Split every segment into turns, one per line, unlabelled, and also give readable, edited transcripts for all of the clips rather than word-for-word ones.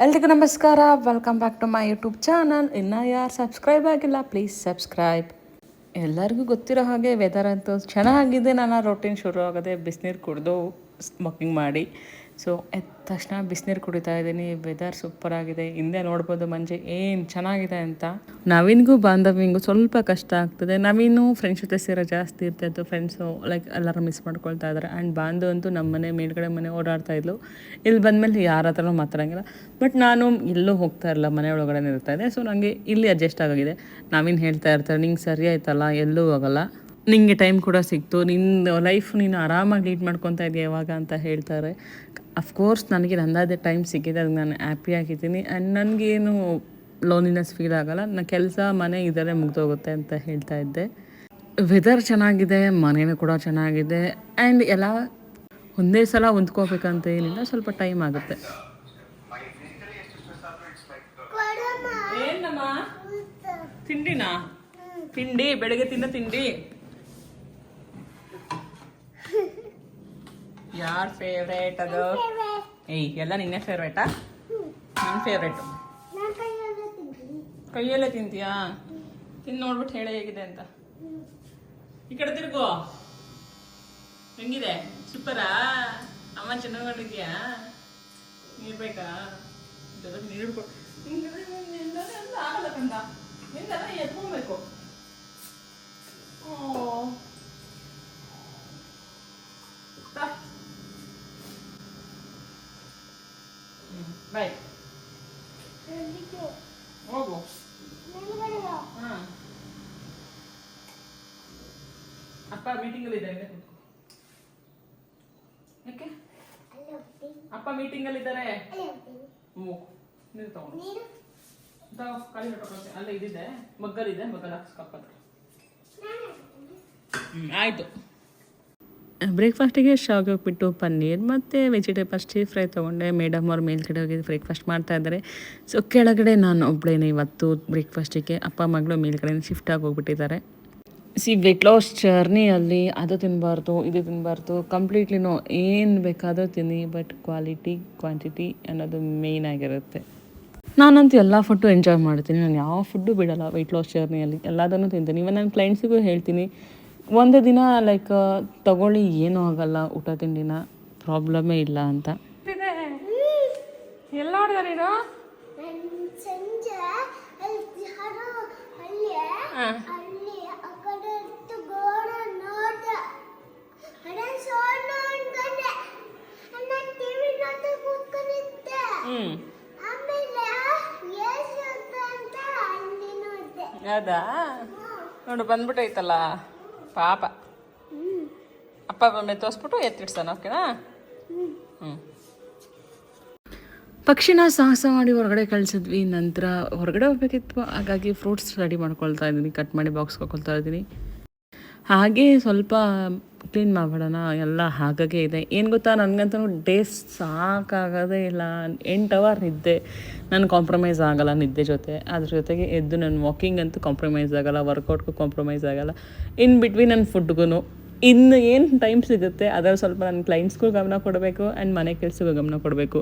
ಎಲ್ರಿಗೂ ನಮಸ್ಕಾರ, welcome back to my YouTube channel. ಇನ್ನು ಯಾರು ಸಬ್ಸ್ಕ್ರೈಬ್ ಆಗಿಲ್ಲ ಪ್ಲೀಸ್ ಸಬ್ಸ್ಕ್ರೈಬ್. ಎಲ್ಲರಿಗೂ ಗೊತ್ತಿರೋ ಹಾಗೆ ವೆದರ್ ಅಂತೂ ಚೆನ್ನಾಗಿದೆ. ನನ್ನ ರೊಟೀನ್ ಶುರು ಆಗೋದೆ ಬಿಸಿನೀರು ಕುಡಿದು ಸ್ಮೋಕಿಂಗ್ ಮಾಡಿ. ಸೊ ಎದ್ದ ತಕ್ಷಣ ಬಿಸಿನೀರು ಕುಡಿತಾ ಇದ್ದೀನಿ. ವೆದರ್ ಸೂಪರಾಗಿದೆ. ಹಿಂದೆ ನೋಡ್ಬೋದು ಮಂಜೆ ಏನು ಚೆನ್ನಾಗಿದೆ ಅಂತ. ನವೀನ್ಗೂ ಬಾಂಧವ್ಯಂಗೂ ಸ್ವಲ್ಪ ಕಷ್ಟ ಆಗ್ತದೆ. ನವೀನು ಫ್ರೆಂಡ್ಸ್ ಜೊತೆ ಸೇರೋ ಜಾಸ್ತಿ ಇರ್ತಾಯಿತ್ತು. ಫ್ರೆಂಡ್ಸು ಲೈಕ್ ಎಲ್ಲರೂ ಮಿಸ್ ಮಾಡ್ಕೊಳ್ತಾ ಇದ್ದಾರೆ. ಆ್ಯಂಡ್ ಬಾಂಧು ಅಂತೂ ನಮ್ಮ ಮನೆ ಮೇಲ್ಗಡೆ ಮನೆ ಓಡಾಡ್ತಾ ಇದ್ಲು. ಇಲ್ಲಿ ಬಂದಮೇಲೆ ಯಾರ ಹತ್ರನೂ ಮಾತಾಡೋಂಗಿಲ್ಲ. ಬಟ್ ನಾನು ಎಲ್ಲೂ ಹೋಗ್ತಾ ಇರಲ್ಲ, ಮನೆ ಒಳಗಡೆ ಇರ್ತಾಯಿದ್ದೆ. ಸೊ ನನಗೆ ಇಲ್ಲಿ ಅಡ್ಜಸ್ಟ್ ಆಗಿದೆ. ನವೀನ್ ಹೇಳ್ತಾ ಇರ್ತಾರೆ, ನಿಂಗೆ ಸರಿ ಆಯ್ತಲ್ಲ, ಎಲ್ಲೂ ಹೋಗಲ್ಲ, ನಿಂಗೆ ಟೈಮ್ ಕೂಡ ಸಿಕ್ತು, ನಿನ್ನ ಲೈಫ್ ನೀನು ಆರಾಮಾಗಿ ಲೀಡ್ ಮಾಡ್ಕೊತಾ ಇದೆಯಾ ಯಾವಾಗ ಅಂತ ಹೇಳ್ತಾರೆ. ಅಫ್ಕೋರ್ಸ್ ನನಗೆ ನನ್ನದೇ ಟೈಮ್ ಸಿಕ್ಕಿದೆ, ಅದಕ್ಕೆ ನಾನು ಹ್ಯಾಪಿಯಾಗಿದ್ದೀನಿ. ಆ್ಯಂಡ್ ನನಗೇನು ಲೋನ್ಲಿನೆಸ್ ಫೀಲ್ ಆಗೋಲ್ಲ. ನನ್ನ ಕೆಲಸ ಮನೆ ಇದರೇ ಮುಗ್ದೋಗುತ್ತೆ ಅಂತ ಹೇಳ್ತಾ ಇದ್ದೆ. ವೆದರ್ ಚೆನ್ನಾಗಿದೆ, ಮನೇನೂ ಕೂಡ ಚೆನ್ನಾಗಿದೆ. ಆ್ಯಂಡ್ ಎಲ್ಲ ಒಂದೇ ಸಲ ಹೊಂದ್ಕೋಬೇಕಂತ ಏನಿಲ್ಲ, ಸ್ವಲ್ಪ ಟೈಮ್ ಆಗುತ್ತೆ. ಏನಮ್ಮ ತಿಂಡಿನಾ? ತಿಂಡಿ ಬೆಳಗ್ಗೆ ತಿಂದ ತಿಂಡಿ ಯಾರ್ ಫೇವ್ರೇಟ್ ಅದು? ಏಯ್ ಎಲ್ಲ ನಿನ್ನೆ ಫೇವ್ರೇಟಾ? ನನ್ನ ಫೇವ್ರೇಟು. ಕೈಯಲ್ಲೇ ತಿಂತೀಯಾ? ತಿಂದು ನೋಡ್ಬಿಟ್ಟು ಹೇಳಿ ಹೇಗಿದೆ ಅಂತ. ಈ ಕಡೆ ತಿರ್ಗು. ಹೆಂಗಿದೆ? ಸೂಪರಾ? ಅಮ್ಮ ಚೆನ್ನಾಗಿ ಮಾಡಿದ್ಯಾ? ನೀರು ಬೇಕಾ? ನೀರು ಆಗಲ್ಲ ಕಂದ, ನಿಂದೆಲ್ಲ ಎತ್ಕೊಬೇಕು. ಬಾಯ್ ಹೋಗು. ಹಾಂ, ಅಪ್ಪ ಮೀಟಿಂಗಲ್ಲಿ ಇದ್ದಾರೆ. ಯಾಕೆ ಅಪ್ಪ ಮೀಟಿಂಗಲ್ಲಿ ಇದ್ದಾರೆ? ಹ್ಞೂ, ನೀರು ತಗೊಂಡು ಖಾಲಿ ಹೊಟ್ಟೆ ಅಲ್ಲೇ ಇದಿದೆ, ಮಗ್ಗಲಿದೆ, ಮಗ್ಗಲ್ ಹಾಕ್ಸ್ಕಪ್ಪದ. ಆಯಿತು. ಬ್ರೇಕ್ಫಾಸ್ಟಿಗೆ ಶಾವಿಗೆ ಉಪ್ಪಿಟ್ಟು, ಪನ್ನೀರ್ ಮತ್ತು ವೆಜಿಟೇಬಲ್ ಸ್ಟೀರ್ ಫ್ರೈ ತೊಗೊಂಡೆ. ಮೇಡಮ್ ಅವ್ರು ಮೇಲ್ಗಡೆ ಹೋಗಿ ಬ್ರೇಕ್ಫಾಸ್ಟ್ ಮಾಡ್ತಾಯಿದ್ದಾರೆ. ಸೊ ಕೆಳಗಡೆ ನಾನು ಒಬ್ಬಳೇನೆ ಇವತ್ತು ಬ್ರೇಕ್ಫಾಸ್ಟಿಗೆ. ಅಪ್ಪ ಮಗಳು ಮೇಲ್ಗಡೆ ಶಿಫ್ಟ್ ಆಗಿ ಹೋಗ್ಬಿಟ್ಟಿದ್ದಾರೆ. ವೆಯ್ಟ್ ಲಾಸ್ ಜರ್ನಿಯಲ್ಲಿ ಅದು ತಿನ್ನಬಾರ್ದು, ಇದು ತಿನ್ನಬಾರ್ದು, ಕಂಪ್ಲೀಟ್ಲಿನೂ ಏನು ಬೇಕಾದರೂ ತಿನ್ನಿ, ಬಟ್ ಕ್ವಾಲಿಟಿ ಕ್ವಾಂಟಿಟಿ ಅನ್ನೋದು ಮೇಯ್ನ್ ಆಗಿರುತ್ತೆ. ನಾನಂತೂ ಎಲ್ಲ ಫುಡ್ಡು ಎಂಜಾಯ್ ಮಾಡ್ತೀನಿ. ನಾನು ಯಾವ ಫುಡ್ಡು ಬಿಡೋಲ್ಲ ವೆಯ್ಟ್ ಲಾಸ್ ಜರ್ನಿಯಲ್ಲಿ, ಎಲ್ಲದನ್ನು ತಿಂತೀನಿ. ಇವನ್ ನನ್ನ ಕ್ಲೈಂಟ್ಸಿಗೂ ಹೇಳ್ತೀನಿ, ಒಂದು ದಿನ ಲೈಕ್ ತಗೊಳ್ಳಿ, ಏನೂ ಆಗಲ್ಲ, ಊಟ ತಿಂಡಿನ ಪ್ರಾಬ್ಲಮ್ಮೇ ಇಲ್ಲ ಅಂತ. ಎಲ್ಲ ನೀನು ಹೌದಾ? ನೋಡು ಬಂದ್ಬಿಟ್ಟೈತಲ್ಲ ಪಾಪ. ಅಪ್ಪ ಒಮ್ಮೆ ತೋರಿಸ್ಬಿಟ್ಟು ಎತ್ತಿಡ್ಸಾನ, ಓಕೆನಾ? ಹ್ಞೂ. ಪಕ್ಷಿನ ಸಾಹಸ ಮಾಡಿ ಹೊರಗಡೆ ಕಳಿಸಿದ್ವಿ. ನಂತರ ಹೊರಗಡೆ ಹೋಗ್ಬೇಕಿತ್ತು, ಹಾಗಾಗಿ ಫ್ರೂಟ್ಸ್ ರೆಡಿ ಮಾಡ್ಕೊಳ್ತಾ ಇದ್ದೀನಿ, ಕಟ್ ಮಾಡಿ ಬಾಕ್ಸ್ಗೆ ಹಾಕೊಳ್ತಾ ಇದ್ದೀನಿ. ಹಾಗೆ ಸ್ವಲ್ಪ ಕ್ಲೀನ್ ಮಾಡ್ಬಿಡೋಣ, ಎಲ್ಲ ಹಾಗಾಗೆ ಇದೆ. ಏನು ಗೊತ್ತಾ, ನನಗಂತೂ ಡೇಸ್ ಸಾಕಾಗೋದೇ ಇಲ್ಲ. 8 ಅವರ್ ನಿದ್ದೆ, ನಾನು ಕಾಂಪ್ರಮೈಸ್ ಆಗೋಲ್ಲ ನಿದ್ದೆ ಜೊತೆ. ಅದ್ರ ಜೊತೆಗೆ ಎದ್ದು ನಾನು ವಾಕಿಂಗ್ ಅಂತೂ ಕಾಂಪ್ರಮೈಸ್ ಆಗೋಲ್ಲ, ವರ್ಕೌಟ್ಗೂ ಕಾಂಪ್ರಮೈಸ್ ಆಗೋಲ್ಲ. ಇನ್ ಬಿಟ್ವೀನ್ ನನ್ನ ಫುಡ್ಗೂ ಇನ್ನು ಏನು ಟೈಮ್ ಸಿಗುತ್ತೆ ಅದರಲ್ಲಿ ಸ್ವಲ್ಪ ನನ್ನ ಕ್ಲೈಂಟ್ಸ್ಗೂ ಗಮನ ಕೊಡಬೇಕು, ಆ್ಯಂಡ್ ಮನೆ ಕೆಲಸಕ್ಕೂ ಗಮನ ಕೊಡಬೇಕು.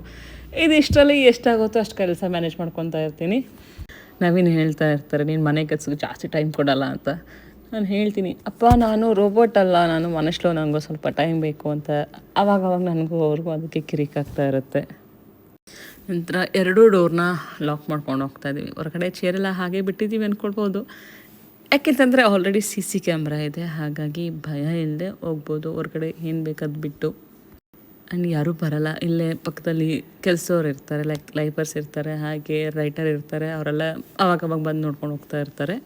ಇದಿಷ್ಟರಲ್ಲಿ ಎಷ್ಟಾಗುತ್ತೋ ಅಷ್ಟು ಕೆಲಸ ಮ್ಯಾನೇಜ್ ಮಾಡ್ಕೊತಾ ಇರ್ತೀನಿ. ನವೀನ್ ಹೇಳ್ತಾ ಇರ್ತಾರೆ, ನೀನು ಮನೆ ಕೆಲಸಕ್ಕೆ ಜಾಸ್ತಿ ಟೈಮ್ ಕೊಡೋಲ್ಲ ಅಂತ. ನಾನು ಹೇಳ್ತೀನಿ, ಅಪ್ಪ ನಾನು ರೋಬೋಟ್ ಅಲ್ಲ, ನಾನು ಮನುಷ್ಯಲು, ನನಗೂ ಸ್ವಲ್ಪ ಟೈಮ್ ಬೇಕು ಅಂತ. ಆವಾಗವಾಗ ನನಗೂ ಅವ್ರಿಗೂ ಅದಕ್ಕೆ ಕಿರಿಕಾಗ್ತಾ ಇರುತ್ತೆ. ನಂತರ 2 ಡೋರ್ನ ಲಾಕ್ ಮಾಡ್ಕೊಂಡು ಹೋಗ್ತಾ ಇದ್ದೀವಿ. ಹೊರಗಡೆ ಚೇರೆಲ್ಲ ಹಾಗೆ ಬಿಟ್ಟಿದ್ದೀವಿ ಅಂದ್ಕೊಳ್ಬೋದು. ಯಾಕೆಂತಂದರೆ ಆಲ್ರೆಡಿ CC ಕ್ಯಾಮ್ರಾ ಇದೆ, ಹಾಗಾಗಿ ಭಯ ಇಲ್ಲದೆ ಹೋಗ್ಬೋದು ಹೊರಗಡೆ, ಏನು ಬೇಕಾದ್ ಬಿಟ್ಟು. ಆ್ಯಂಡ್ ಯಾರೂ ಬರೋಲ್ಲ. ಇಲ್ಲೇ ಪಕ್ಕದಲ್ಲಿ ಕೆಲಸದವ್ರು ಇರ್ತಾರೆ, ಲೈಕ್ ಲೈಪರ್ಸ್ ಇರ್ತಾರೆ, ಹಾಗೆ ರೈಟರ್ ಇರ್ತಾರೆ. ಅವರೆಲ್ಲ ಅವಾಗವಾಗ ಬಂದು ನೋಡ್ಕೊಂಡು ಹೋಗ್ತಾ ಇರ್ತಾರೆ.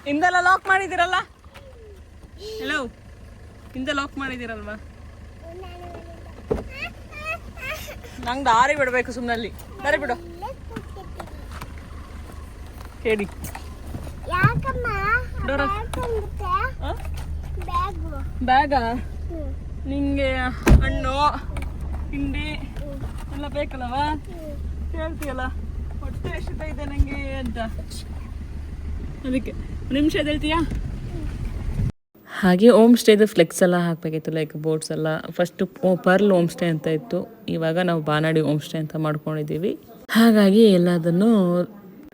ಹಿಂದೆಲ್ಲ ಲಾಕ್ ಮಾಡಿದ್ದೀರಲ್ಲ? ಹಲೋ, ಹಿಂದೆ ಲಾಕ್ ಮಾಡಿದ್ದೀರಲ್ವಾ? ನಂಗೆ ದಾರಿ ಬಿಡಬೇಕು, ಸುಮ್ಮನಲ್ಲಿ ದಾರಿ ಬಿಡು. ಕೇಳಿ ಬ್ಯಾಗಾ? ನಿಂಗೆ ಹಣ್ಣು ತಿಂಡಿ ಎಲ್ಲ ಬೇಕಲ್ಲವಾ? ಕೇಳ್ತೀಯಲ್ಲ, ಗೊತ್ತು ಎಷ್ಟು ಇದೆ ನನಗೆ ಅಂತ, ಅದಕ್ಕೆ ನಿಮಿಷ ಹೇಳ್ತೀಯಾ. ಹಾಗೆ ಹೋಮ್ ಸ್ಟೇದು ಫ್ಲೆಕ್ಸ್ ಎಲ್ಲ ಹಾಕಬೇಕಿತ್ತು, ಲೈಕ್ ಬೋರ್ಡ್ಸ್ ಎಲ್ಲ. ಫಸ್ಟು ಪರ್ಲ್ ಹೋಮ್ ಸ್ಟೇ ಅಂತ ಇತ್ತು, ಇವಾಗ ನಾವು ಬಾನಾಡಿ ಹೋಮ್ ಸ್ಟೇ ಅಂತ ಮಾಡ್ಕೊಂಡಿದ್ದೀವಿ. ಹಾಗಾಗಿ ಎಲ್ಲದನ್ನು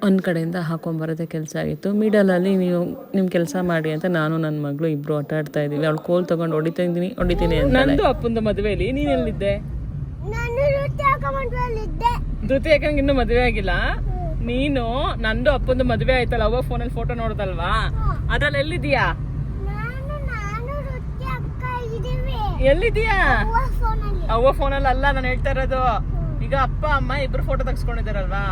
ಒಂದು ಕಡೆಯಿಂದ ಹಾಕೊಂಬರೋದೇ ಕೆಲಸ ಆಗಿತ್ತು. ಮಿಡಲಲ್ಲಿ ನೀವು ನಿಮ್ಮ ಕೆಲಸ ಮಾಡಿ ಅಂತ ನಾನು ನನ್ನ ಮಗಳು ಇಬ್ಬರು ಆಟ ಆಡ್ತಾ ಇದ್ದೀವಿ. ಅವಳು ಕೋಲ್ ತೊಗೊಂಡು ಹೊಡಿತೀನಿ ಅಂತ. ನಂದು ಅಪ್ಪಂದು ಮದುವೆಯಲ್ಲಿ ನೀನು ಎಲ್ಲಿದ್ದೆ? ಧೃತಿ ಯಾಕೆ ಇನ್ನೂ ಮದುವೆ ಆಗಿಲ್ಲ. ನೀನು ನಂದು ಅಪ್ಪಂದು ಮದುವೆ ಆಯ್ತಲ್ಲ, ಅವ್ವ ಫೋನಲ್ಲಿ ಫೋಟೋ ನೋಡ್ದಲ್ವಾ, ಅದ್ರಲ್ಲಿ ಎಲ್ಲಿದ್ದೀಯಾ? ಎಲ್ಲಿದ್ದೀಯಾ? ಅವ್ವ ಫೋನಲ್ಲಿ ಅಲ್ಲ ನಾನು ಹೇಳ್ತಾ ಇರೋದು. ಈಗ ಅಪ್ಪ ಅಮ್ಮ ಇಬ್ರು ಫೋಟೋ ತೆಗ್ಸ್ಕೊಂಡಿದಾರಲ್ವಾ,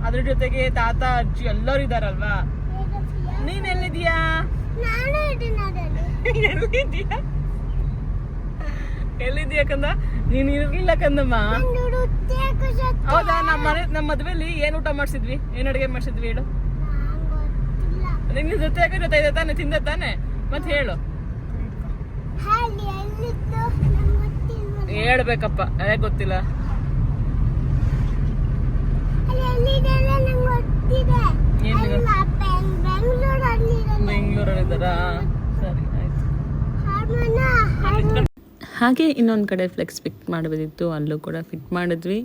ಅದ್ರ ಜೊತೆಗೆ ತಾತ ಅಜ್ಜಿ ಎಲ್ಲರೂ ಇದಾರಲ್ವಾ. ನೀನ್ ಎಲ್ಲಿದ್ದೀಯಾ? ಎಲ್ಲಿದ್ದೀಯ ಕಂದ? ನೀನ್ ಇರ್ಲಿಲ್ಲ ಕಂದಮ್ಮ. ಹೌದಾ? ನಮ್ಮ ಮದ್ವೆಲಿ ಏನ್ ಊಟ ಮಾಡ್ಸಿದ್ವಿ, ಏನ್ ಅಡುಗೆ ಮಾಡ್ಸಿದ್ವಿ ಹೇಳು. ನಿನ್ನ ಜೊತೆ ತಾನೆ, ತಿಂದ ತಾನೆ, ಮತ್ ಹೇಳು. ಹೇಳ್ಬೇಕಪ್ಪ, ಗೊತ್ತಿಲ್ಲ. ಬೆಂಗಳೂರಲ್ಲಿದ್ದಾರಾ? ಸರಿ ಆಯ್ತು. ಹಾಗೆ ಇನ್ನೊಂದು ಕಡೆ ಫ್ಲೆಕ್ಸ್ ಫಿಟ್ ಮಾಡಬೇಕಿತ್ತು, ಅಲ್ಲೂ ಕೂಡ ಫಿಟ್ ಮಾಡಿದ್ವಿ.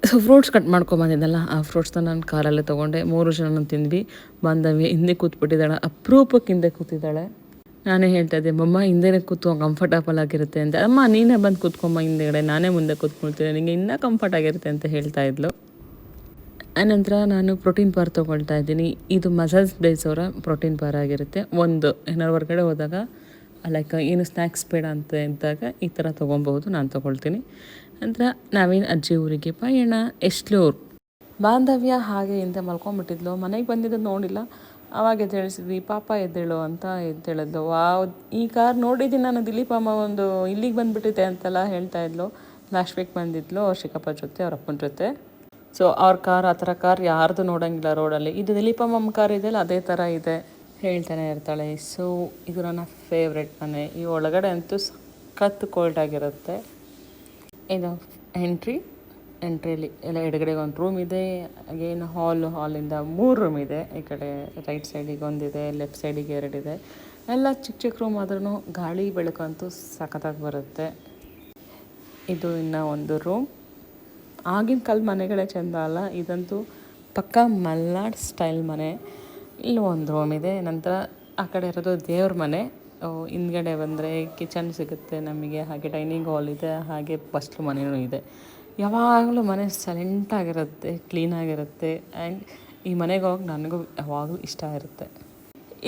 ಸೊ ಫ್ರೂಟ್ಸ್ ಕಟ್ ಮಾಡ್ಕೊಂಬಂದಿದ್ದಲ್ಲ, ಆ ಫ್ರೂಟ್ಸ್ನ ನಾನು ಕಾರಲ್ಲೇ ತೊಗೊಂಡೆ. 3 ಜನ ತಿಂದ್ವಿ. ಬಾಂಧವ್ಯ ಹಿಂದೆ ಕೂತ್ಬಿಟ್ಟಿದ್ದಾಳೆ, ಅಪರೂಪಕ್ಕೆ ಹಿಂದೆ ಕೂತಿದ್ದಾಳೆ. ನಾನೇ ಹೇಳ್ತಾ ಇದ್ದೆ, ಮಮ್ಮ ಹಿಂದೆನೇ ಕೂತು ಕಂಫರ್ಟಬಲ್ ಆಗಿರುತ್ತೆ ಅಂತ. ಅಮ್ಮ ನೀನೇ ಬಂದು ಕೂತ್ಕೊಂಬ ಹಿಂದೆಗಡೆ, ನಾನೇ ಮುಂದೆ ಕೂತ್ಕೊಳ್ತೀನಿ, ನಿಮಗೆ ಇನ್ನೂ ಕಂಫರ್ಟ್ ಆಗಿರುತ್ತೆ ಅಂತ ಹೇಳ್ತಾ ಇದ್ಲು. ಆನಂತರ ನಾನು ಪ್ರೋಟೀನ್ ಬಾರ್ ತೊಗೊಳ್ತಾ ಇದ್ದೀನಿ. ಇದು ಮಸಲ್ಸ್ ಬೇಸ್ ಅವರ ಪ್ರೋಟೀನ್ ಬಾರ್ ಆಗಿರುತ್ತೆ. ಒಂದು ಏನಾದ್ರು ಹೊರಗಡೆ ಹೋದಾಗ ಲೈಕ್ ಏನು ಸ್ನ್ಯಾಕ್ಸ್ ಬೇಡ ಅಂತ ಇದ್ದಾಗ ಈ ಥರ ತೊಗೊಬೋದು, ನಾನು ತೊಗೊಳ್ತೀನಿ. ನಂತರ ನಾವೇನು ಅಜ್ಜಿ ಊರಿಗೆ ಪಯಣ. ಎಸ್ಟ್ಲೂರು ಬಾಂಧವ್ಯ ಹಾಗೆ ಹಿಂದೆ ಮಲ್ಕೊಂಡ್ಬಿಟ್ಟಿದ್ಲು. ಮನೆಗೆ ಬಂದಿದ್ದು ನೋಡಿಲ್ಲ, ಆವಾಗ ಎದ್ದೇಳಿಸಿದ್ವಿ. ಪಾಪ ಎದ್ದೇಳು ಅಂತ ಎದ್ದೇಳಿದ್ಲು. ಈ ಕಾರ್ ನೋಡಿದ್ದೀನಿ ನಾನು, ದಿಲೀಪಮ್ಮ ಒಂದು ಇಲ್ಲಿಗೆ ಬಂದುಬಿಟ್ಟಿದೆ ಅಂತೆಲ್ಲ ಹೇಳ್ತಾ ಇದ್ಲು. ಲಾಸ್ಟ್ ವೀಕ್ ಬಂದಿದ್ಲು ಅವ್ರ ಚಿಕ್ಕಪ್ಪ ಜೊತೆ, ಅವ್ರ ಅಪ್ಪನ ಜೊತೆ. ಸೊ ಅವ್ರ ಕಾರ್, ಆ ಥರ ಕಾರ್ ಯಾರ್ದು ನೋಡೋಂಗಿಲ್ಲ ರೋಡಲ್ಲಿ. ಇದು ದಿಲೀಪಮ್ಮ ಕಾರ್ ಇದೆಯಲ್ಲ, ಅದೇ ಥರ ಇದೆ, ಹೇಳ್ತಾನೆ ಇರ್ತಾಳೆ. ಸೊ ಇದು ನನ್ನ ಫೇವ್ರೆಟ್ ಮನೆ. ಈ ಒಳಗಡೆ ಅಂತೂ ಸಖತ್ ಕೋಲ್ಡ್ ಆಗಿರುತ್ತೆ. ಇದು ಎಂಟ್ರಿಯಲ್ಲಿ ಎಲ್ಲ ಎಡಗಡೆಗೆ ಒಂದು ರೂಮ್ ಇದೆ. ಅಗೇನು ಹಾಲಿಂದ 3 ರೂಮ್ ಇದೆ. ಈ ಕಡೆ ರೈಟ್ ಸೈಡಿಗೆ ಒಂದಿದೆ, ಲೆಫ್ಟ್ ಸೈಡಿಗೆ 2 ಇದೆ. ಎಲ್ಲ ಚಿಕ್ಕ ಚಿಕ್ಕ ರೂಮ್ ಆದ್ರೂ ಗಾಳಿ ಬೆಳಕಂತೂ ಸಖತ್ತಾಗಿ ಬರುತ್ತೆ. ಇದು ಇನ್ನು ಒಂದು ರೂಮ್. ಆಗಿನ ಕಾಲ ಮನೆಗಳೇ ಚೆಂದ ಅಲ್ಲ, ಇದಂತೂ ಪಕ್ಕಾ ಮಲ್ನಾಡ್ ಸ್ಟೈಲ್ ಮನೆ. ಇಲ್ಲಿ ಒಂದು ರೂಮ್ ಇದೆ. ನಂತರ ಆ ಕಡೆ ಇರೋದು ದೇವ್ರ ಮನೆ. ಹಿಂದ್ಗಡೆ ಬಂದರೆ ಕಿಚನ್ ಸಿಗುತ್ತೆ ನಮಗೆ, ಹಾಗೆ ಡೈನಿಂಗ್ ಹಾಲ್ ಇದೆ, ಹಾಗೆ ಬಸ್ಲು ಮನೆಯೂ ಇದೆ. ಯಾವಾಗಲೂ ಮನೆ ಸೈಲೆಂಟಾಗಿರುತ್ತೆ, ಕ್ಲೀನಾಗಿರುತ್ತೆ. ಆ್ಯಂಡ್ ಈ ಮನೆಗೆ ಹೋಗಿ ನನಗೂ ಯಾವಾಗಲೂ ಇಷ್ಟ ಇರುತ್ತೆ.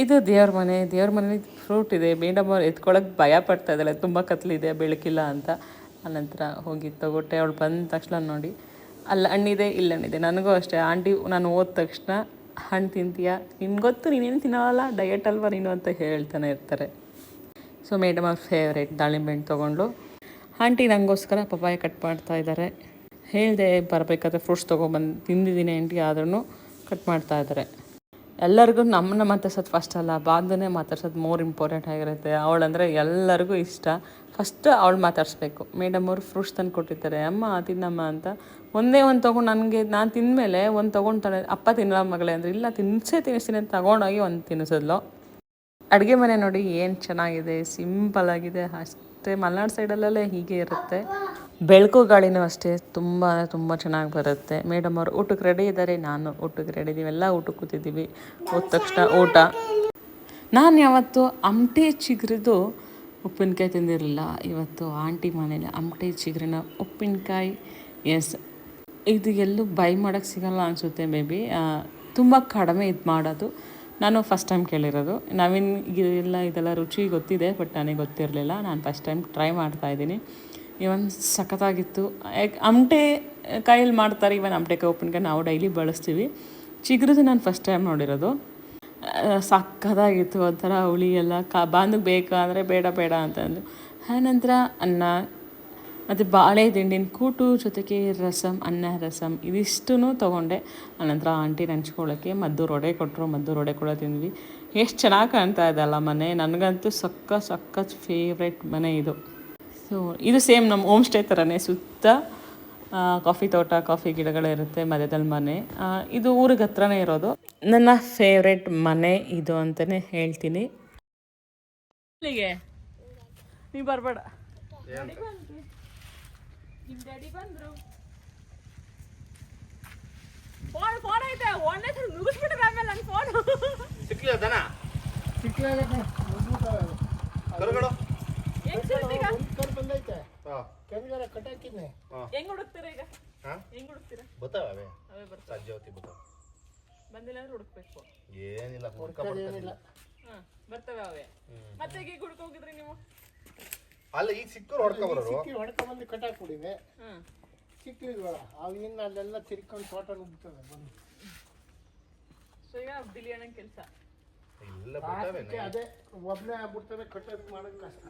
ಇದು ದೇವ್ರ ಮನೆ. ದೇವ್ರ ಮನೇಲಿ ಫ್ರೂಟ್ ಇದೆ. ಮೇಡಮ್ ಅವ್ರು ಎತ್ಕೊಳ್ಳೋಕೆ ಭಯ ಪಡ್ತಾ ಇದ್ದಾಳೆ, ತುಂಬ ಕತ್ಲಿದೆ, ಬೆಳಕಿಲ್ಲ ಅಂತ. ಅನಂತರ ಹೋಗಿ ತಗೊಟ್ಟೆ. ಅವಳು ಬಂದ ತಕ್ಷಣ ನೋಡಿ, ಅಲ್ಲಿ ಹಣ್ಣಿದೆ, ಇಲ್ಲಿ ಹಣ್ಣಿದೆ. ನನಗೂ ಅಷ್ಟೇ. ಆಂಟಿ ನಾನು ಹೋದ ತಕ್ಷಣ ಹಣ್ಣು ತಿಂತೀಯಾ, ನಿನ್ಗೆ ಗೊತ್ತು ನೀನೇನು ತಿನ್ನೋಲ್ಲ, ಡಯಟ್ ಅಲ್ವಾ ನೀನು ಅಂತ ಹೇಳ್ತಾನೆ ಇರ್ತಾರೆ. ಸೊ ಮೇಡಮ್ ಅವ್ರ ಫೇವ್ರೇಟ್ ದಾಳಿಂಬೆ ಹಣ್ಣು ತೊಗೊಂಡು ಆಂಟಿ ನನಗೋಸ್ಕರ ಪಪಾಯ ಕಟ್ ಮಾಡ್ತಾ ಇದ್ದಾರೆ. ಹೇಳಿದೆ ಬರಬೇಕಾದ್ರೆ ಫ್ರೂಟ್ಸ್ ತೊಗೊಬಂದು ತಿಂದಿದ್ದೀನಿ ಆಂಟಿ, ಆದ್ರೂ ಕಟ್ ಮಾಡ್ತಾ ಇದ್ದಾರೆ. ಎಲ್ಲರಿಗೂ ನಮ್ಮನ್ನ ಮಾತಾಡ್ಸೋದು ಫಸ್ಟ್ ಅಲ್ಲ, ಬಾಂಧವೇ ಮಾತಾಡ್ಸೋದು ಮೋರ್ ಇಂಪಾರ್ಟೆಂಟ್ ಆಗಿರುತ್ತೆ. ಅವಳಂದರೆ ಎಲ್ಲರಿಗೂ ಇಷ್ಟ. ಫಸ್ಟ್ ಅವಳು ಮಾತಾಡಿಸ್ಬೇಕು. ಮೇಡಮ್ ಅವರು ಫ್ರೂಟ್ಸ್ ತಂದು ಕೊಟ್ಟಿರ್ತಾರೆ, ಅಮ್ಮ ತಿನ್ನಮ್ಮ ಅಂತ. ಒಂದೇ ಒಂದು ತೊಗೊಂಡು ನನಗೆ, ನಾನು ತಿಂದಮೇಲೆ ಒಂದು ತೊಗೊಂಡ್ತಾಳೆ. ಅಪ್ಪ ತಿನ್ನಲ್ಲ ಮಗಳೇ ಅಂದರೆ, ಇಲ್ಲ ತಿನ್ನಿಸ್ತೀನಿ ಅಂತ ತಗೊಂಡೋಗಿ ಒಂದು ತಿನ್ನಿಸಿದ್ಲು. ಅಡುಗೆ ಮನೆ ನೋಡಿ ಏನು ಚೆನ್ನಾಗಿದೆ, ಸಿಂಪಲ್ ಆಗಿದೆ. ಅಷ್ಟೇ ಮಲೆನಾಡು ಸೈಡಲ್ಲೇ ಹೀಗೆ ಇರುತ್ತೆ. ಬೆಳಕು ಗಾಳಿನೂ ಅಷ್ಟೇ ತುಂಬ ಚೆನ್ನಾಗಿ ಬರುತ್ತೆ. ಮೇಡಮ್ ಅವರು ಊಟಕ್ಕೆ ರೆಡಿ ಇದ್ದಾರೆ, ನಾನು ಊಟಕ್ಕೆ ರೆಡಿ ಇದ್ದೀವಿ. ಎಲ್ಲ ಊಟಕ್ಕೆ ಕೂತಿದ್ದೀವಿ. ಹೋದ ತಕ್ಷಣ ಊಟ. ನಾನು ಯಾವತ್ತು ಅಮಟೆ ಚಿಗುರಿದು ಉಪ್ಪಿನಕಾಯಿ ತಿಂದಿರಲಿಲ್ಲ. ಇವತ್ತು ಆಂಟಿ ಮನೇಲಿ ಅಮಟೆ ಚಿಗುರಿನ ಉಪ್ಪಿನಕಾಯಿ. ಎಸ್, ಇದು ಎಲ್ಲೂ ಬೈ ಮಾಡೋಕ್ಕೆ ಸಿಗಲ್ಲ ಅನಿಸುತ್ತೆ. ಮೇ ಬಿ ತುಂಬ ಕಡಿಮೆ ಇದು ಮಾಡೋದು. ನಾನು ಫಸ್ಟ್ ಟೈಮ್ ಕೇಳಿರೋದು. ಇದೆಲ್ಲ ರುಚಿ ಗೊತ್ತಿದೆ, ಬಟ್ ನನಗೆ ಗೊತ್ತಿರಲಿಲ್ಲ. ನಾನು ಫಸ್ಟ್ ಟೈಮ್ ಟ್ರೈ ಮಾಡ್ತಾಯಿದ್ದೀನಿ. ಇವನ್ ಸಖತ್ತಾಗಿತ್ತು. ಅಮಟೆ ಕಾಯಲ್ಲಿ ಮಾಡ್ತಾರೆ. ಇವನ್ ಅಮಟೆಕಾಯಿ ಉಪ್ಪಿನಕಾಯಿ ನಾವು ಡೈಲಿ ಬಳಸ್ತೀವಿ. ಚಿಗುರಿದು ನಾನು ಫಸ್ಟ್ ಟೈಮ್ ನೋಡಿರೋದು. ಸಖತ್ತಾಗಿತ್ತು. ಒಂಥರ ಹುಳಿ ಎಲ್ಲ ಬಾಂಧಕ್ಕೆ ಬೇಕಾ ಅಂದರೆ ಬೇಡ ಅಂತಂದು. ಆನಂತರ ಅನ್ನ ಮತ್ತು ಬಾಳೆ ದಿಂಡಿನ ಕೂಟು ಜೊತೆಗೆ ರಸಮ್, ಅನ್ನ ರಸಮ್ ಇದಿಷ್ಟೂ ತೊಗೊಂಡೆ. ಆನಂತರ ಆಂಟಿ ನೆಂಚ್ಕೊಳ್ಳೋಕ್ಕೆ ಮದ್ದೂರು ವಡೆ ಕೊಟ್ಟರು. ಮದ್ದೂರು ವಡೆ ಕೂಡ ತಿಂದ್ವಿ. ಎಷ್ಟು ಚೆನ್ನಾಗಿ ಕಾಣ್ತಾ ಇದೆ ಅಲ್ಲ ಮನೆ. ನನಗಂತೂ ಸಖತ್ ಫೇವ್ರೆಟ್ ಮನೆ ಇದು. ಸೊ ಇದು ಸೇಮ್ ನಮ್ಮ ಹೋಮ್ ಸ್ಟೇ ಥರನೇ. ಸುತ್ತ ಕಾಫಿ ತೋಟ, ಕಾಫಿ ಗಿಡಗಳಿರುತ್ತೆ, ಮಧ್ಯದಲ್ಲಿ ಮನೆ. ಇದು ಊರಿಗೆ ಹತ್ರನೇ ಇರೋದು. ನನ್ನ ಫೇವ್ರೆಟ್ ಮನೆ ಇದು ಅಂತಲೇ ಹೇಳ್ತೀನಿ. ಇಲ್ಲಿಗೆ ನೀವು ಬರಬೇಡ, ನಿಮ್ಮ ಡ್ಯಾಡಿ ಬಂದರು. ಫೋನ್ ಐತೆ, ಒಂದೇ ಸಲ ಮುಗಿಸ್ಬಿಟ್ರೆ ಆಮೇಲೆ ನನ್ನ ಫೋನು
ಸಿಕ್ಕಿಲ್ಲ
ಹೆಂಗ್ ಹುಡುಕ್ತೀರಾ ಈಗ? ಹೆಂಗ್ ಹುಡುಕ್ತೀರಾ?
ಬತ್ತಾವೆ
ಅವೇ ಬರ್ತಾವೆ.
ಸಂಜೆ ಹೊತ್ತಿಗೆ ಬತ್ತಾವೆ.
ಬಂದಿಲ್ಲ ಅಂದ್ರೆ ಹುಡುಕ್ಬೇಕು.
ಏನಿಲ್ಲ
ಬರ್ತವೆ ಅವೇ. ಮತ್ತೆ ಈಗ ಹುಡುಕ ಹೋಗಿದ್ರಿ ನೀವು?
ಅಲ್ಲ ಈಗ ಸಿಕ್ಕರು ಹೊಡ್ಕೊಬರೋರು.
ಹೊಡ್ಕೊಂಡ್ಬಂದು ಕಟ್ಟಾಕ್ ಬಿಡಿವೆ. ಸಿಕ್ಕಿದ್ವಲ್ಲ ಅವಿನ್ನ ಅಲ್ಲೆಲ್ಲ ತಿರ್ಕೊಂಡು ತೋಟ ನುಗ್ತವೆ ಬಂದು.
ಸೊ ಈಗ ಬಿಲಿಯಣ್ಣ ಕೆಲಸ
ಇಲ್ಲ ಬತ್ತಾವೆ.
ಅದೇ ಒಬ್ಬನೇ ಆಗ್ಬಿಡ್ತವೆ, ಕಟ್ಟೋದು ಮಾಡೋದು ಕಷ್ಟ.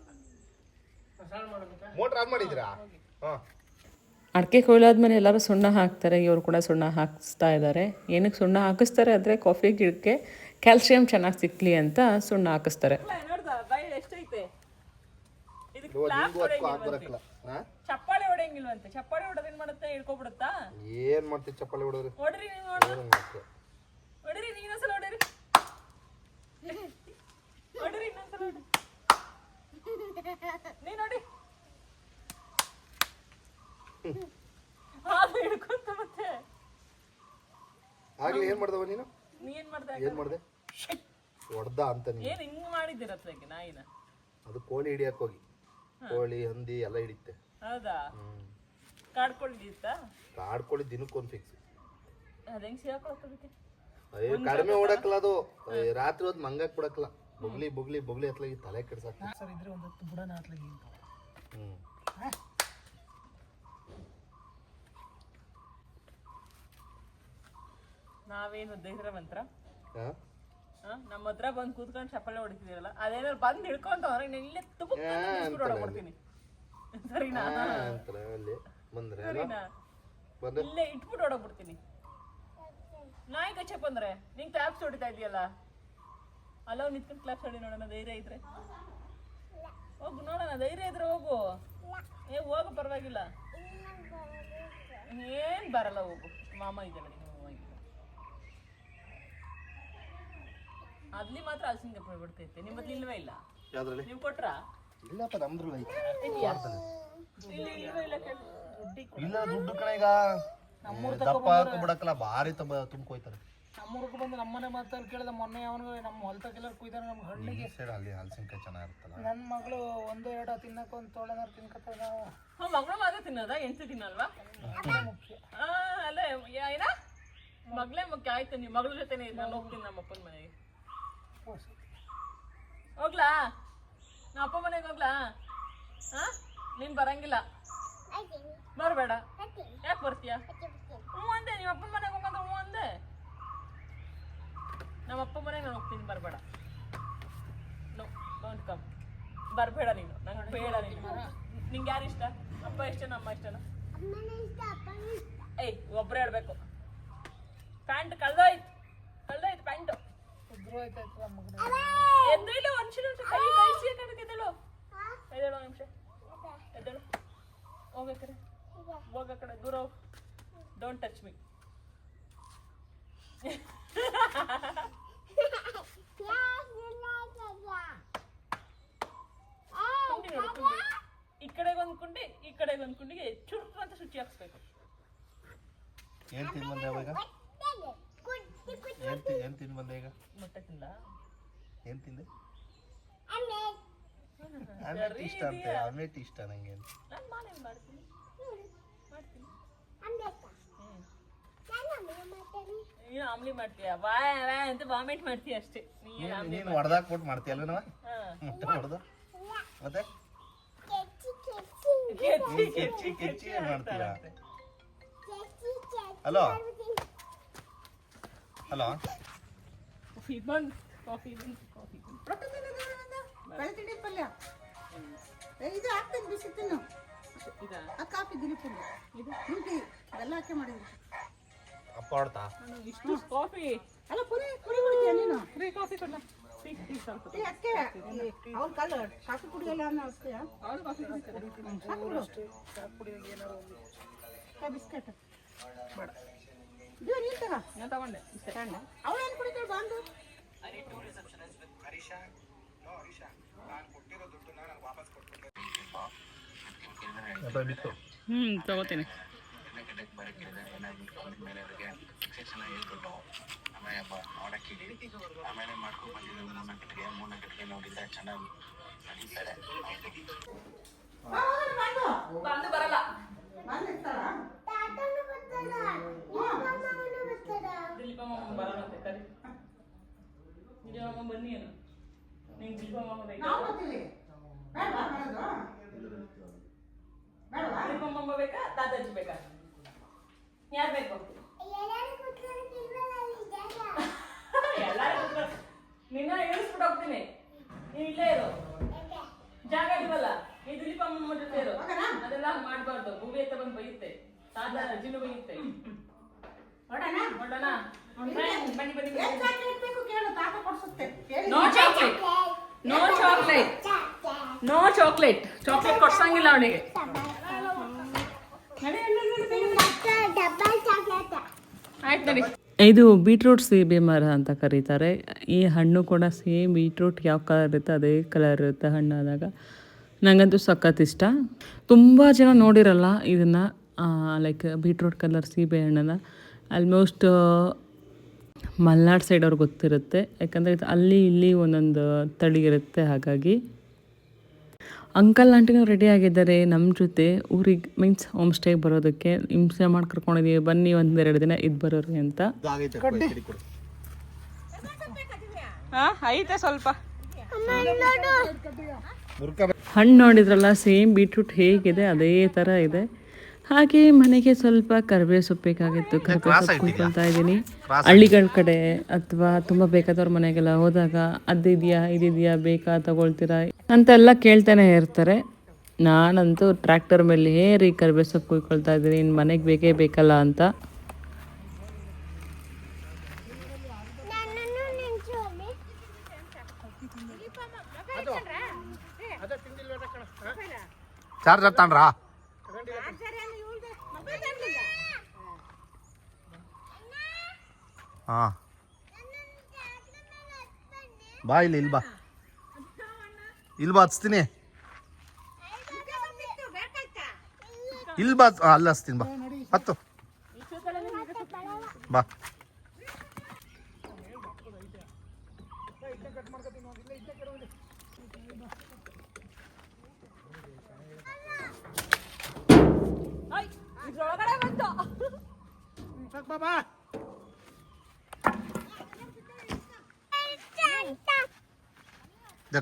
ಮೋಟರ್ ಆನ್ ಮಾಡಿದ್ದೀರಾ? ಹಾಂ.
ಅಡಿಕೆ ಕೊಯ್ಲಾದ್ಮೇಲೆ ಎಲ್ಲರೂ ಸುಣ್ಣ ಹಾಕ್ತಾರೆ. ಇವರು ಕೂಡ ಸುಣ್ಣ ಹಾಕಿಸ್ತಾ ಇದ್ದಾರೆ. ಏನಕ್ಕೆ ಸುಣ್ಣ ಹಾಕಿಸ್ತಾರೆ ಅಂದರೆ ಕಾಫಿ ಗಿಡಕ್ಕೆ ಕ್ಯಾಲ್ಸಿಯಂ ಚೆನ್ನಾಗಿ ಸಿಕ್ಕಲಿ ಅಂತ ಸುಣ್ಣ ಹಾಕಿಸ್ತಾರೆ. ಚಪ್ಪಾಳೆ ಹೊಡೆಯಂಗಿಲ್ವಂತೆ. ಚಪ್ಪಾಳೆ ಹೊಡೆದ್ ಏನ್ ಮಾಡುತ್ತೆ? ಹಿಡ್ಕೊಬಿಡುತ್ತಾ?
ಏನ್ ಮಾಡ್ತೀವಿ ಚಪ್ಪಾಳೆ ಹೊಡೆದ್ರೆ?
ಹೊಡ್ರಿ ನೀವು, ಹೊಡ್ರಿ ನೀನೊಂದ್ಸಲ ಹೊಡ್ರಿ, ಹೊಡ್ರಿ ಇನ್ನೊಂದ್ಸಲ ಹೊಡ್ರಿ, ನೀನ್ ನೋಡಿ ಹಿಡ್ಕೊಂತ. ಮತ್ತೆ
ಆಗ್ಲಿ ಏನ್ ಮಾಡ್ದವ ನೀನು?
ನೀ ಏನ್ ಮಾಡ್ದೆ?
ಏನ್ ಮಾಡ್ದೆ? ಹೊಡ್ದ ಅಂತ ನೀನು
ಏನ್ ಹಿಂಗ್ ಮಾಡಿದಿರತ್ಲಾಗೆ ನಾಯಿನ?
ಅದು ಕೋಳಿ ಹಿಡಿಯಕ್ ಹೋಗಿ ಕೋಳಿ ಹಂದಿ ಎಲ್ಲ ಹಿಡಿತೆ.
ಹೌದಾ? ಕಾಡ್ಕೊಳ್ಳಿತ್ತ?
ಕಾಡ್ಕೊಳ್ಳಿ ದಿನಕ್ಕೊಂದು ಫಿಕ್ಸ್.
ಅದ ಹೆಂಗ್ ಸಿಗಾಕೊಳಕ್ಕೆ?
ಅಯ್ಯೋ ಕಡಿಮೆ ಓಡಕ್ಕಲ್ಲ ಅದು. ರಾತ್ರಿ ಹೊತ್ತು ಮಂಗಕ್ ಬಿಡಕ್ಕಲ್ಲ. ಬೊಗ್ಲಿ ಬೊಗ್ಲಿ ಬೊಗ್ಲಿ ಹತ್ಲಾಗಿ ತಲೆ ಕೆಡ್ಸಾಕ
ಸರ್ ಇದ್ರೆ ಒಂದತ್ತು ಬುಡನ ಹತ್ಲಾಗಿ.
ನಾವೇನು ಧೈರ್ಯವಂತರ ನಮ್ಮ ಹತ್ರ ಬಂದು ಕೂತ್ಕೊಂಡು ಚಪ್ಪಳೆ ಹೊಡಿತಿದ್ದೀರಲ್ಲ, ಅದೇನಾದ್ರು ಬಂದು ಹಿಡ್ಕೊಂತವ್ರೆ ಇಲ್ಲೇ ತುಬಿಡ್ತೀನಿ. ಸರಿನಾ? ಇಲ್ಲೇ ಇಟ್ಬಿಟ್ಟು ಹೊಡೋಗ್ಬಿಡ್ತೀನಿ. ನಾಯಿ ಕಚ್ಚಕ್ ಬಂದ್ರೆ ನಿಂಗೆ ಕ್ಲಾಪ್ಸ್ ಹೊಡಿತಾ ಇದೆಯಲ್ಲ, ಅಲ್ಲವ್ ನಿಂತ್ಕೊಂಡು ಕ್ಲಾಪ್ಸ್ ಹೊಡಿ ನೋಡೋಣ. ಧೈರ್ಯ ಇದ್ರೆ ಹೋಗು ನೋಡೋಣ. ಧೈರ್ಯ ಇದ್ರೆ ಹೋಗು. ಹೋಗು, ಪರವಾಗಿಲ್ಲ. ಏನ್ ಬರಲ್ಲ, ಹೋಗು. ಮಾಮ ಇದೆಲ್ಲ ನಿಮ್ಮ ಮಾಮ ಇದೆ. ಅಲ್ಲಿ ಮಾತ್ರ ಹಲಸಿನ ಕಪ್ಪೆ ಬಿಡ್ತೈತೆ. ನಿಮ್ಮಲ್ಲಿ ಇಲ್ವೇ ಇಲ್ಲ? ನೀವು ಕೊಟ್ರಾ?
ಇಲ್ಲಪ್ಪ ನಮ್ದು
ಇಲ್ಲ
ದುಡ್ಡು ಕಣ. ಈಗ ದಪ್ಪ ಬಿಡಕ್ಕಲ್ಲ ಭಾರಿ ತುಂಬ್ಕೋಯ್ತಾರೆ.
ನಮ್ಮೂರ್ಗೆ ಬಂದು ನಮ್ಮನೆ ಮಾತಾಡಿ ಕೇಳಿದ ಮೊನ್ನೆ ಅವನು ನಮ್ಮ ಹೊಲ್ತಕ್ಕೆಲ್ಲ ಕುಯ್ದಾರೆ. ನಮ್ಮ ಹಳ್ಳಿಗೆ
ಅಲ್ಲಿ ಹಲಸಿನಕಾಯಿ ಚೆನ್ನಾಗಿರುತ್ತಲ್ಲ.
ನನ್ನ ಮಗಳು ಒಂದು ಎರಡು ತಿನ್ನಕ ಒಂದು ತೋಳನಾರು ತಿನ್ಕತ್ತ. ನಾವು
ಮಗಳು ಮಾತ್ರ ತಿನ್ನೋದ? ಹೆಂಡತಿ ತಿನ್ನಲ್ವಾ?
ಮುಖ್ಯ
ಅಲ್ಲ ಏನ ಮಗಳೇ ಮುಖ್ಯ. ಆಯ್ತು, ನೀವು ಮಗಳ ಜೊತೆನೇ ನಾನು ಹೋಗ್ತೀನಿ ನಮ್ಮ ಅಪ್ಪನ ಮನೆಗೆ. ಹೋಗ್ಲಾ? ನಮ್ಮ ಅಪ್ಪ ಮನೆಗೆ ಹೋಗ್ಲಾ? ನೀನ್ ಬರಂಗಿಲ್ಲ, ಬರಬೇಡ. ಯಾಕೆ ಬರ್ತೀಯ? ಹ್ಞೂ ಅಂದೆ. ನಿಮ್ಮ ಅಪ್ಪನ ಮನೆಗೆ ಹೋಗಂದ್ರೆ ಹ್ಞೂ ಅಂದೆ. ನಮ್ಮ ಅಪ್ಪ ಮನೆಗೆ ನಾನು ಹೋಗ್ತೀನಿ, ಬರಬೇಡ. No, don't come. ಬರಬೇಡ ನೀನು, ನಂಗೆ ಬೇಡ ನೀನು. ನಿಂಗೆ ಯಾರು ಇಷ್ಟ? ಅಪ್ಪ ಇಷ್ಟನ ಅಮ್ಮ ಇಷ್ಟನ? ಏಯ್, ಒಬ್ಬರೇ ಹೇಳ್ಬೇಕು. ಪ್ಯಾಂಟ್ ಕಳ್ದೋಯ್ತು ಪ್ಯಾಂಟು. ಎದ್ದು ಇಲ್ಲ, ಒಂದು ನಿಮಿಷ ಕೈ ಕೈಸಿ ಎದ್ದೇಳು. ಎದ್ದೇಳು ಒಂದು ನಿಮಿಷ, ಎದ್ದೇಳು. ಹೋಗ ಕಡೆ ದೂರ ಹೋಗು. Don't touch me. ಈ ಕಡೆಗೆ ಒಂದು ಕುಂಡಿ, ಈ ಕಡೆಗೆ ಒಂದು ಕುಂಡಿಗೆ ಚುರುಕು ಅಂತ ಶುಚಿ ಹಾಕ್ಸ್ಬೇಕು.
ಏನ್ ತಿನ್ ಬಂದೆ ಅವಾಗ? ಏನ್ ತಿನ್ ಬಂದೆ ಈಗ?
ಮೊಟ್ಟೆ ತಿಂದ?
ಏನ್ ತಿಂದೆ? ಆಮ್ಲೆಟ್ ಇಷ್ಟ ಅಂತೆ. ಆಮ್ಲೆಟ್ ಇಷ್ಟ ನಂಗೆ.
ನಾನು ಮಾನೇನು ಮಾಡ್ತೀನಿ. ನೀನು ಆಮ್ಲಿ ಮಾಡ್ತೀಯ? ಅಂತ ವಾಮಿಟ್ ಮಾಡ್ತೀಯ ಅಷ್ಟೇ.
ನೀನು ಹೊಡೆದಾಕ್ಬಿಟ್ಟು ಮಾಡ್ತೀಯಲ್ಲ ನಾವು ಮೊಟ್ಟೆ ಹೊಡೆದು ಮತ್ತೆ ಕೆಚ್ಚಿ ಕೆಚ್ಚಿ ಮಾಡ್ತೀಯ. ಹಲೋ ಹಲೋ,
ಇದು ಹಾಕ್ತೀನಿ, ಬಿಸಿ ತಿನ್ನು. ಕಾಫಿ ದಿನ ಪುಲ್ಲ ಇದು ನಿಂಟಿ ಬೆಲ್ಲ ಹಾಕಿ ಮಾಡಿದ್ರು.
ಅಪ್ಪ ಹೊಡ್ತಾ
ಇಷ್ಟು ಕಾಫಿ
ಅಲ್ಲ ಪುರಿ ಪುರಿ ಕುಡಿತೀಯ ನೀನು?
Free coffee ಕೊಡ್ಲ?
ಅಕ್ಕೆ ಅವ್ರ ಕಾಲ ಕಾಫಿ ಕುಡಿಯಲ್ಲ ಅನ್ನೋ ಅಷ್ಟೇ. ಬಿಸ್ಕೆಟ್ ಇದು ನೀನ್ ತಗೋ.
ನಾನು ತಗೊಂಡೆ
ಅವಳೇನು ಕುಡಿತಾಳೆ ಬಾಂಡು?
ತಗೋತೀನಿ. ಬಂದು ಬರಲ್ಲ. ದಿಲೀಪಮ್ಮ ಬರಲ್ಲಂತೆ ಕರಿ. ದಿಲೀಪಮ್ಮ ಬನ್ನಿ ಏನು ನಿಂಗೆ ದಿಲೀಪಮ್ಮ ಬೇಕಾ?
ನಾವು ಬರ್ತೀವಿ. ಬೇಡವಾ ಬರೋದು? ಬೇಡವಾ?
ದಿಲೀಪಮ್ಮ ಬೇಕಾ ದಾದಾಜಿ ಬೇಕಾ? ಯಾರು ಬೇಕು? ಎಲ್ಲರೂ ನಿನ್ನ ಇಳಿಸ್ಬಿಟ್ಟು ಹೋಗ್ತೀನಿ. ನೀನು ಇಲ್ಲೇ ಇರು. ಜಾಗ ಇಲ್ವಲ್ಲ, ಈ ದಿಲೀಪಮ್ಮ ಜೊತೆ ಇರು. ಅದೆಲ್ಲ ಮಾಡಬಾರ್ದು. ಭೂಮಿ ಹತ್ರ ಬಂದು ಬೈಯುತ್ತೆ, ತಾತ ಅಜ್ಜಿನೂ ಬೈಯುತ್ತೆ.
ಹೊರಡೋಣ?
ಹೊರಡೋಣ? ಬನ್ನಿ ಬನ್ನಿ
ಏನ್ ಚಾಕ್ಲೇಟ್ ಬೇಕು ಕೇಳು, ತಾತ ಕೊಡ್ಸುತ್ತೆ. ಹೇಳಿ.
No chocolate, no chocolate, no chocolate. Chocolate ಕೊಡ್ಸಂಗಿಲ್ಲ ಅವನಿಗೆ. ಆಯ್ತು ನಡಿ. ಇದು ಬೀಟ್ರೂಟ್ ಸೀಬೆ ಮರ ಅಂತ ಕರೀತಾರೆ. ಈ ಹಣ್ಣು ಕೂಡ ಸೇಮ್ ಬೀಟ್ರೂಟ್ ಯಾವ ಕಲರ್ ಇರುತ್ತೆ ಅದೇ ಕಲರ್ ಇರುತ್ತೆ ಹಣ್ಣಾದಾಗ. ನನಗಂತೂ ಸಖತ್ ಇಷ್ಟ. ತುಂಬ ಜನ ನೋಡಿರಲ್ಲ ಇದನ್ನು, ಲೈಕ್ ಬೀಟ್ರೂಟ್ ಕಲರ್ ಸೀಬೆ ಹಣ್ಣನ್ನು. ಆಲ್ಮೋಸ್ಟ್ ಮಲೆನಾಡು ಸೈಡ್ ಅವ್ರಿಗೆ ಗೊತ್ತಿರುತ್ತೆ, ಯಾಕಂದರೆ ಇದು ಅಲ್ಲಿ ಇಲ್ಲಿ ಒಂದೊಂದು ತಳಿ ಇರುತ್ತೆ. ಹಾಗಾಗಿ ಅಂಕಲ್ ಆಂಟಿನೂ ರೆಡಿ ಆಗಿದ್ದಾರೆ ನಮ್ಮ ಜೊತೆ ಊರಿಗೆ, ಮೀನ್ಸ್ ಹೋಮ್ ಸ್ಟೇಗೆ ಬರೋದಕ್ಕೆ. ಹಿಂಸೆ ಮಾಡಿ ಕರ್ಕೊಂಡಿದ್ದೀವಿ, ಬನ್ನಿ ಒಂದೆರಡು ದಿನ ಇದು ಬರೋರಿ ಅಂತ. ಐತೆ ಸ್ವಲ್ಪ ಹಣ್ಣು ನೋಡಿದ್ರಲ್ಲ, ಸೇಮ್ ಬೀಟ್ರೂಟ್ ಹೇಗಿದೆ ಅದೇ ಥರ ಇದೆ. ಹಾಗೆ ಮನೆಗೆ ಸ್ವಲ್ಪ ಕರಿಬೇವು ಸೊಪ್ಪು ಬೇಕಾಗಿತ್ತು, ಕರಿಬೇವು ಸೊಪ್ಪು ಕುಯ್ಕೊಳ್ತಾ ಇದ್ದೀನಿ. ಹಳ್ಳಿಗಳ ಕಡೆ ಅಥವಾ ತುಂಬ ಬೇಕಾದವ್ರ ಮನೆಗೆಲ್ಲ ಹೋದಾಗ ಅದಿದೆಯಾ ಇದಿದೆಯಾ ಬೇಕಾ ತಗೊಳ್ತೀರಾ ಅಂತೆಲ್ಲ ಕೇಳ್ತಾನೆ ಇರ್ತಾರೆ. ನಾನಂತೂ ಟ್ರ್ಯಾಕ್ಟರ್ ಮೇಲೆ ಏರಿ ಕರಿಬೇವು ಸೊಪ್ಪು ಕುಯ್ಕೊಳ್ತಾ ಇದ್ದೀನಿ, ಇನ್ನು ಮನೆಗೆ ಬೇಕೇ ಬೇಕಲ್ಲ ಅಂತ.
ಚಾರ್ಜರ್ ತಾಂಡ್ರಾ? ಹಾ ಬಾ ಇಲ್ಲಿ, ಇಲ್ಲಿ ಬಾ, ಇಲ್ಲಿ ಬಾ ಹಚ್ತೀನಿ. ಇಲ್ಲಿ ಬಾ, ಅಲ್ಲಿ ಹಚ್ತೀನಿ ಬಾ, ಹತ್ತು ಬಾ.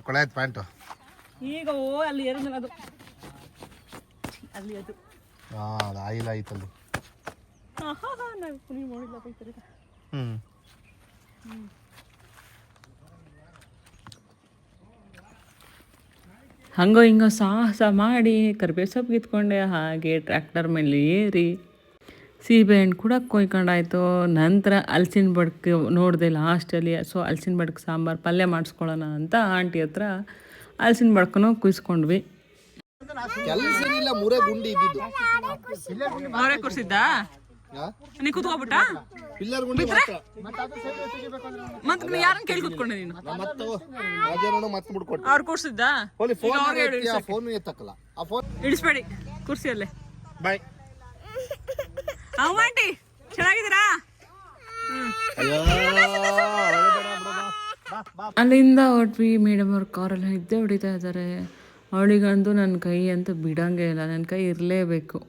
ಕೊಳೆ ಆಯ್ತು ಪ್ಯಾಂಟು
ಈಗ ಅಲ್ಲಿ ಏರಿದ್ಮೇಲೆ ಅದು ಅಲ್ಲಿ ಅದು
ಅದು ಆಯಿಲ್ ಆಯ್ತಲ್ಲಿ. ಹಂಗೋ ಹಿಂಗೋ ಸಾಹಸ ಮಾಡಿ ಕರಿಬೇವು ಸೊಪ್ಪು ಕಿತ್ಕೊಂಡೆ. ಹಾಗೆ ಟ್ರ್ಯಾಕ್ಟರ್ ಮೇಲೆ ಏರಿ ಸೀಬೆಹಣ್ಣು ಕೂಡ ಕೊಯ್ಕೊಂಡಾಯ್ತು. ನಂತರ ಹಲ್ಸಿನ ಬಡ್ಕೆ ನೋಡಿದೆ ಲಾಸ್ಟಲ್ಲಿ. ಸೊ ಹಲ್ಸಿನ ಬಡ್ಕೆ ಸಾಂಬಾರು ಪಲ್ಯ ಮಾಡಿಸ್ಕೊಳ್ಳೋಣ ಅಂತ ಆಂಟಿ ಹತ್ರ ಹಲ್ಸಿನ ಬಡ್ಕನೂ ಕುಯ್ಸ್ಕೊಂಡ್ವಿ. ಕೆಲಸನಿಲ್ಲ, ಮೂರೇ ಗುಂಡಿ ಇದ್ದಿದ್ದು.
ಅವರೇ ಕೂರ್ಸಿದ್ದ ನೀ ಕೂತ್ಕೋಬಿಟ್ಟ
ಪಿಲ್ಲರ್ ಗುಂಡಿ ಮಾತ್ರ.
ಮತ್ತೆ ಯಾರನ್ನ ಕೇಳಿ ಕೂತ್ಕೊಂಡೆ ನೀನು?
ಮತ್ತು ರಾಜನೂ ಮತ್ತೆ ಬಿಡ್ಕೊಟ್ಟು
ಅವ್ರು ಕೂರ್ಸಿದ್ದ
ಫೋನ್ ಎತ್ತಕ್ಕಲ್ಲ. ಆ ಫೋನ್
ಇಳಿಸ್ಬೇಡಿ, ಕುರ್ಸಿ ಅಲ್ಲೇ.
ಬಾಯ್
ಆಂಟಿ ಚೆನ್ನಾಗಿದ್ದೀರಾ? ಅಲ್ಲಿಂದ ಹೊಟ್ವಿ. ಮೇಡಮ್ ಅವ್ರ ಕಾರೆಲ್ಲ ನಿದ್ದೆ ಹೊಡಿತಾ ಇದ್ದಾರೆ. ಅವಳಿಗಂತೂ ನನ್ನ ಕೈ ಅಂತೂ ಬಿಡಂಗೇ ಇಲ್ಲ, ನನ್ನ ಕೈ ಇರಲೇಬೇಕು.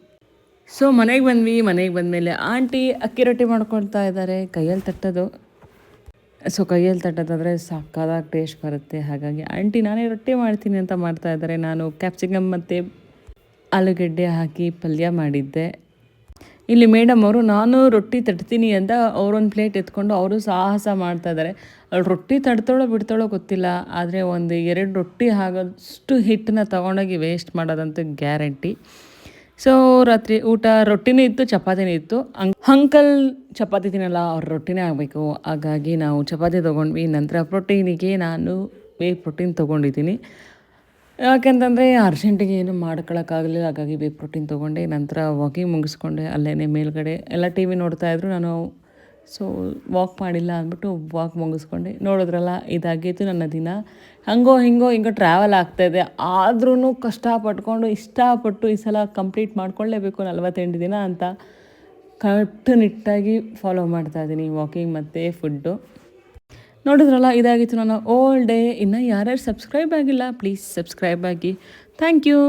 ಸೊ ಮನೆಗೆ ಬಂದ್ವಿ. ಮನೆಗೆ ಬಂದಮೇಲೆ ಆಂಟಿ ಅಕ್ಕಿ ರೊಟ್ಟಿ ಮಾಡ್ಕೊಳ್ತಾ ಇದ್ದಾರೆ, ಕೈಯಲ್ಲಿ ತಟ್ಟೋದು. ಸೊ ಕೈಯಲ್ಲಿ ತಟ್ಟೋದಾದರೆ ಸಕ್ಕತ್ತಾಗಿ ಟೇಸ್ಟ್ ಬರುತ್ತೆ. ಹಾಗಾಗಿ ಆಂಟಿ ನಾನೇ ರೊಟ್ಟಿ ಮಾಡ್ತೀನಿ ಅಂತ ಮಾಡ್ತಾ ಇದ್ದಾರೆ. ನಾನು ಕ್ಯಾಪ್ಸಿಕಮ್ ಮತ್ತು ಆಲೂಗಡ್ಡೆ ಹಾಕಿ ಪಲ್ಯ ಮಾಡಿದ್ದೆ. ಇಲ್ಲಿ ಮೇಡಮ್ ಅವರು ನಾನು ರೊಟ್ಟಿ ತಟ್ತೀನಿ ಅಂತ ಅವರೊಂದು ಪ್ಲೇಟ್ ಎತ್ಕೊಂಡು ಅವರು ಸಾಹಸ ಮಾಡ್ತಾಯಿದ್ದಾರೆ. ಅವಳು ರೊಟ್ಟಿ ತಡ್ತಾಳೋ ಬಿಡ್ತಾಳೋ ಗೊತ್ತಿಲ್ಲ, ಆದರೆ ಒಂದು 2 ರೊಟ್ಟಿ ಆಗೋಷ್ಟು ಹಿಟ್ಟನ್ನ ತೊಗೊಂಡೋಗಿ ವೇಸ್ಟ್ ಮಾಡೋದಂತೂ ಗ್ಯಾರಂಟಿ. ಸೊ ರಾತ್ರಿ ಊಟ ರೊಟ್ಟಿನೂ ಇತ್ತು, ಚಪಾತಿನೂ ಇತ್ತು. ಅಂಕಲ್ ಚಪಾತಿ ತಿನ್ನಲ್ಲ, ಅವ್ರ ರೊಟ್ಟಿನೇ ಆಗಬೇಕು. ಹಾಗಾಗಿ ನಾವು ಚಪಾತಿ ತೊಗೊಂಡ್ವಿ. ನಂತರ ಪ್ರೋಟೀನಿಗೆ ನಾನು ವೇ ಪ್ರೋಟೀನ್ ತೊಗೊಂಡಿದ್ದೀನಿ.
ಯಾಕೆಂತಂದರೆ ಅರ್ಜೆಂಟಿಗೆ ಏನು ಮಾಡ್ಕೊಳಕ್ಕಾಗಲಿಲ್ಲ, ಹಾಗಾಗಿ ಬೇ ಪ್ರೋಟೀನ್ ತೊಗೊಂಡೆ. ನಂತರ ವಾಕಿಂಗ್ ಮುಗಿಸ್ಕೊಂಡೆ. ಅಲ್ಲೇ ಮೇಲ್ಗಡೆ ಎಲ್ಲ ಟಿ ವಿ ನೋಡ್ತಾಯಿದ್ರು, ನಾನು ಸೊ ವಾಕ್ ಮಾಡಿಲ್ಲ ಅಂದ್ಬಿಟ್ಟು ವಾಕ್ ಮುಗಿಸ್ಕೊಂಡೆ. ನೋಡಿದ್ರಲ್ಲ, ಇದಾಗಿತ್ತು ನನ್ನ ದಿನ. ಹಿಂಗೋ ಟ್ರಾವೆಲ್ ಆಗ್ತಾಯಿದೆ. ಆದ್ರೂ ಇಷ್ಟಪಟ್ಟು ಈ ಸಲ ಕಂಪ್ಲೀಟ್ ಮಾಡ್ಕೊಳ್ಳೇಬೇಕು 48 ದಿನ ಅಂತ ಕಟ್ಟುನಿಟ್ಟಾಗಿ ಫಾಲೋ ಮಾಡ್ತಾಯಿದ್ದೀನಿ ವಾಕಿಂಗ್ ಮತ್ತು ಫುಡ್ಡು. ನೋಡಿದ್ರಲ್ಲ, ಇದಾಗಿತ್ತು ನನ್ನ ಓಲ್ ಡೇ. ಇನ್ನು ಯಾರ್ಯಾರು ಸಬ್ಸ್ಕ್ರೈಬ್ ಆಗಿಲ್ಲ ಪ್ಲೀಸ್ ಸಬ್ಸ್ಕ್ರೈಬ್ ಆಗಿ. Thank you.